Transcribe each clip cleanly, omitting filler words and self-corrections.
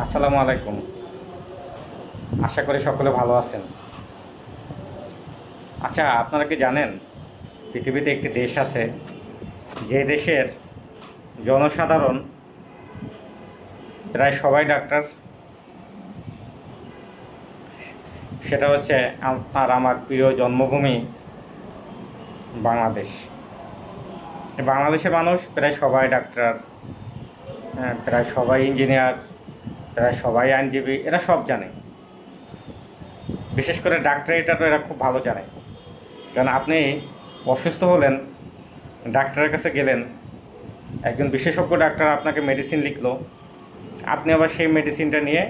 আসসালামু আলাইকুম। আশা করি সকলে ভালো আছেন। আচ্ছা, আপনারা কি জানেন পৃথিবীতে একটি দেশ আছে যে দেশের জনসাধারণ প্রায় সবাই ডাক্তার? সেটা হচ্ছে আপনার আমার প্রিয় জন্মভূমি বাংলাদেশ। এই বাংলাদেশের মানুষ প্রায় সবাই ডাক্তার, প্রায় সবাই ইঞ্জিনিয়ার, প্রায় সবাই আইনজীবী, এরা সব জানে। বিশেষ করে ডাক্তার, এটা তো এরা খুব ভালো জানে। কারণ আপনি অসুস্থ হলেন, ডাক্তারের কাছে গেলেন, একজন বিশেষজ্ঞ ডাক্তার আপনাকে মেডিসিন লিখলো, আপনি আবার সেই মেডিসিনটা নিয়ে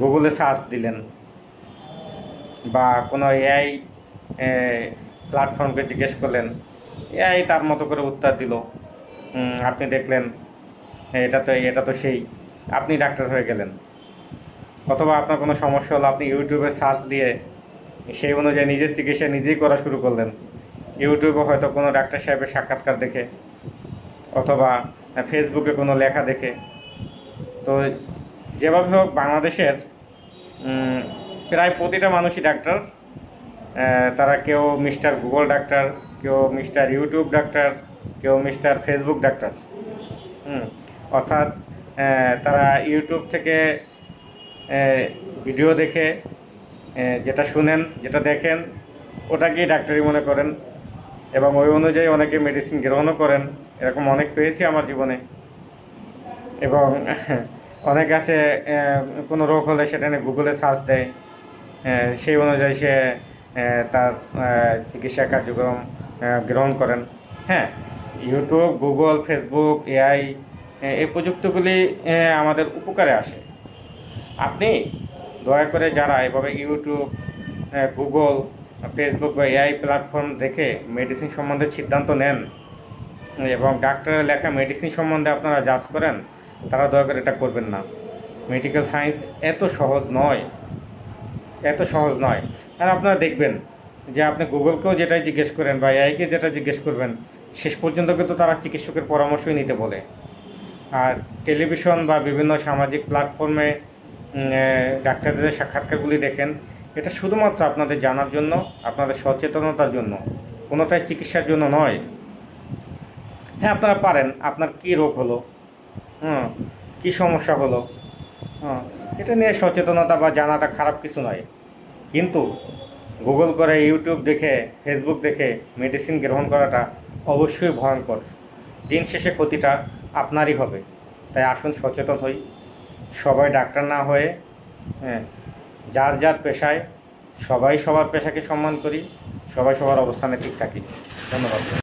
গুগলে সার্চ দিলেন বা কোনো এআই প্ল্যাটফর্মকে জিজ্ঞেস করলেন, এআই তার মতো করে উত্তর দিল। আপনি দেখলেন এটা তো সেই, আপনি ডাক্তার হয়ে গেলেন। অথবা আপনার কোনো সমস্যা হলো, আপনি ইউটিউবে সার্চ দিয়ে সেই অনুযায়ী নিজের চিকিৎসা নিজেই করা শুরু করলেন। ইউটিউবে হয়তো কোনো ডাক্তার সাহেবের সাক্ষাৎকার দেখে অথবা ফেসবুকে কোনো লেখা দেখে। তো যেভাবে হোক বাংলাদেশের প্রায় প্রতিটা মানুষই ডাক্তার। তারা কেউ মিস্টার গুগল ডাক্তার, কেউ মিস্টার ইউটিউব ডাক্তার, কেউ মিস্টার ফেসবুক ডাক্তার। অর্থাৎ তারা ইউটিউব থেকে ভিডিও দেখে যেটা শুনেন, যেটা দেখেন, ওটাকেই ডাক্তারি মনে করেন এবং ওই অনুযায়ী অনেকে মেডিসিন গ্রহণও করেন। এরকম অনেক পেয়েছি আমার জীবনে। এবং অনেক আছে কোনো রোগ হলে সেটা নিয়ে গুগলে সার্চ দেয়, সেই অনুযায়ী সে তার চিকিৎসা কার্যক্রম গ্রহণ করেন। হ্যাঁ, ইউটিউব, গুগল, ফেসবুক, এআই, এই প্রযুক্তিগুলি আমাদের উপকারে আসে। আপনি দয়া করে যারা এভাবে ইউটিউব, গুগল, ফেসবুক বা এআই প্ল্যাটফর্ম দেখে মেডিসিন সম্বন্ধে সিদ্ধান্ত নেন এবং ডাক্তারের লেখা মেডিসিন সম্বন্ধে আপনারা জাজ করেন, তারা দয়া করে এটা করবেন না। মেডিকেল সায়েন্স এত সহজ নয়, এত সহজ নয়। আর আপনারা দেখবেন যে আপনি গুগলকেও যেটাই জিজ্ঞেস করেন বা এআইকে যেটা জিজ্ঞেস করবেন, শেষ পর্যন্ত কিন্তু তারা চিকিৎসকের পরামর্শই নিতে বলে। আর টেলিভিশন বা বিভিন্ন সামাজিক প্ল্যাটফর্মে ডাক্তারদের সাক্ষাৎকারগুলি দেখেন, এটা শুধুমাত্র আপনাদের জানার জন্য, আপনাদের সচেতনতার জন্য, কোনোটাই চিকিৎসার জন্য নয়। হ্যাঁ, আপনারা পারেন, আপনার কী রোগ হলো, কী সমস্যা হলো, এটা নিয়ে সচেতনতা বা জানাটা খারাপ কিছু নয়। কিন্তু গুগল করে, ইউটিউব দেখে, ফেসবুক দেখে মেডিসিন গ্রহণ করাটা অবশ্যই ভয়ঙ্কর। দিন শেষে ক্ষতিটা আপনারই হবে। তাই আসুন সচেতন হই, সবাই ডাক্তার না হয়ে যার যার পেশায়, সবাই সবার পেশাকে সম্মান করি, সবাই সবার অবস্থানে ঠিক থাকি। ধন্যবাদ।